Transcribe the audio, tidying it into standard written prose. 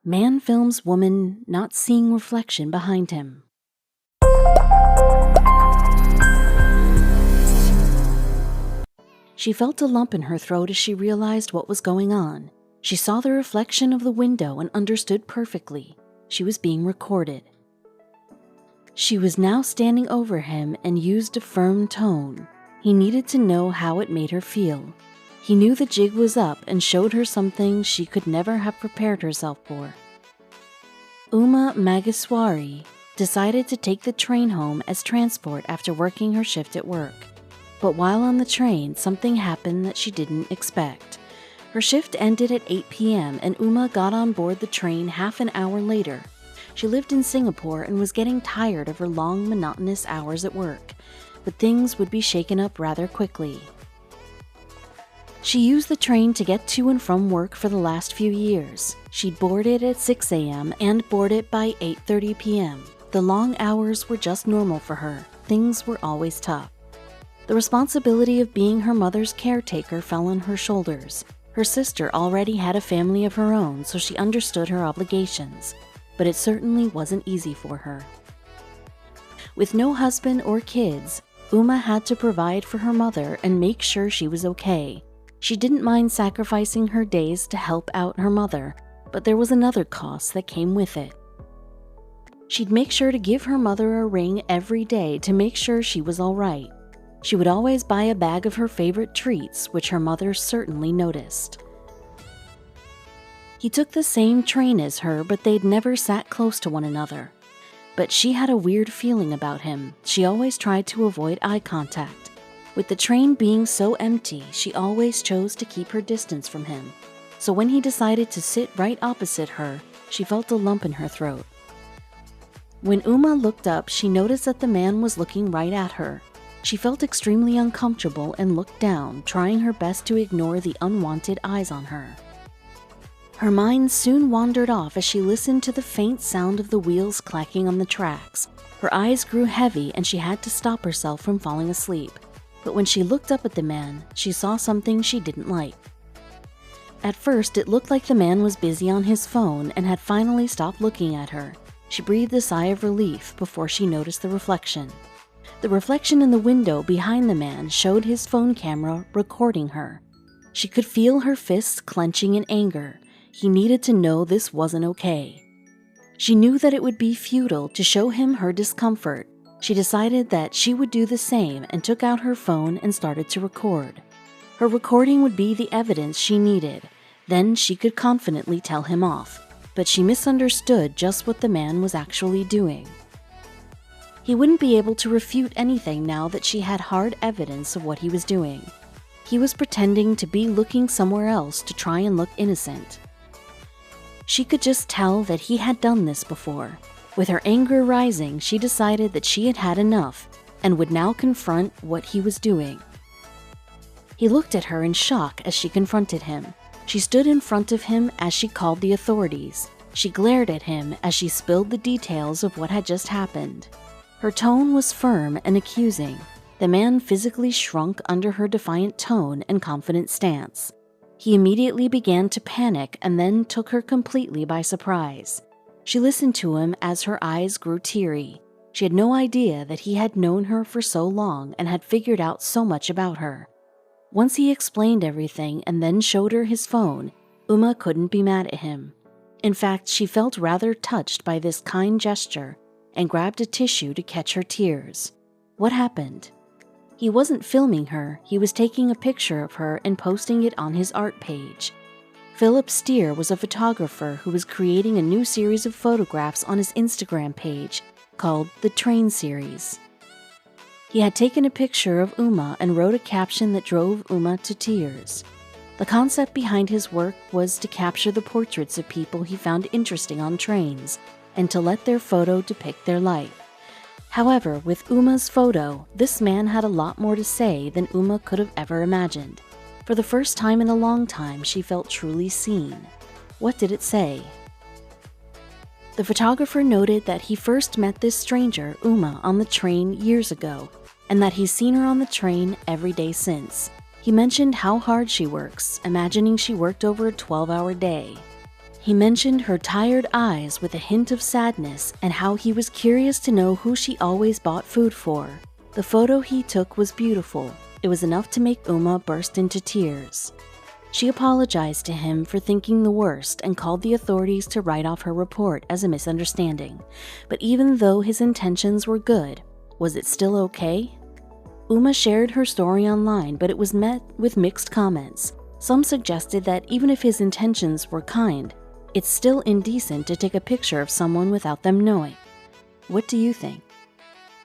Man films woman not seeing reflection behind him. She felt a lump in her throat as she realized what was going on. She saw the reflection of the window and understood perfectly. She was being recorded. She was now standing over him and used a firm tone. He needed to know how it made her feel. He knew the jig was up and showed her something she could never have prepared herself for. Uma Maheswari decided to take the train home as transport after working her shift at work. But while on the train, something happened that she didn't expect. Her shift ended at 8 p.m. and Uma got on board the train half an hour later. She lived in Singapore and was getting tired of her long, monotonous hours at work, but things would be shaken up rather quickly. She used the train to get to and from work for the last few years. She'd board it at 6 a.m. and board it by 8:30 p.m. The long hours were just normal for her. Things were always tough. The responsibility of being her mother's caretaker fell on her shoulders. Her sister already had a family of her own, so she understood her obligations, but it certainly wasn't easy for her. With no husband or kids, Uma had to provide for her mother and make sure she was okay. She didn't mind sacrificing her days to help out her mother, but there was another cost that came with it. She'd make sure to give her mother a ring every day to make sure she was all right. She would always buy a bag of her favorite treats, which her mother certainly noticed. He took the same train as her, but they'd never sat close to one another. But she had a weird feeling about him. She always tried to avoid eye contact. With the train being so empty, she always chose to keep her distance from him. So when he decided to sit right opposite her, she felt a lump in her throat. When Uma looked up, she noticed that the man was looking right at her. She felt extremely uncomfortable and looked down, trying her best to ignore the unwanted eyes on her. Her mind soon wandered off as she listened to the faint sound of the wheels clacking on the tracks. Her eyes grew heavy and she had to stop herself from falling asleep. But when she looked up at the man, she saw something she didn't like. At first, it looked like the man was busy on his phone and had finally stopped looking at her. She breathed a sigh of relief before she noticed the reflection. The reflection in the window behind the man showed his phone camera recording her. She could feel her fists clenching in anger. He needed to know this wasn't okay. She knew that it would be futile to show him her discomfort. She decided that she would do the same and took out her phone and started to record. Her recording would be the evidence she needed. Then she could confidently tell him off. But she misunderstood just what the man was actually doing. He wouldn't be able to refute anything now that she had hard evidence of what he was doing. He was pretending to be looking somewhere else to try and look innocent. She could just tell that he had done this before. With her anger rising, she decided that she had had enough and would now confront what he was doing. He looked at her in shock as she confronted him. She stood in front of him as she called the authorities. She glared at him as she spilled the details of what had just happened. Her tone was firm and accusing. The man physically shrunk under her defiant tone and confident stance. He immediately began to panic and then took her completely by surprise. She listened to him as her eyes grew teary. She had no idea that he had known her for so long and had figured out so much about her. Once he explained everything and then showed her his phone, Uma couldn't be mad at him. In fact, she felt rather touched by this kind gesture and grabbed a tissue to catch her tears. What happened? He wasn't filming her, he was taking a picture of her and posting it on his art page. Philip Steer was a photographer who was creating a new series of photographs on his Instagram page called The Train Series. He had taken a picture of Uma and wrote a caption that drove Uma to tears. The concept behind his work was to capture the portraits of people he found interesting on trains and to let their photo depict their life. However, with Uma's photo, this man had a lot more to say than Uma could have ever imagined. For the first time in a long time, she felt truly seen. What did it say? The photographer noted that he first met this stranger, Uma, on the train years ago, and that he's seen her on the train every day since. He mentioned how hard she works, imagining she worked over a 12-hour day. He mentioned her tired eyes with a hint of sadness and how he was curious to know who she always bought food for. The photo he took was beautiful. It was enough to make Uma burst into tears. She apologized to him for thinking the worst and called the authorities to write off her report as a misunderstanding. But even though his intentions were good, was it still okay? Uma shared her story online, but it was met with mixed comments. Some suggested that even if his intentions were kind, it's still indecent to take a picture of someone without them knowing. What do you think?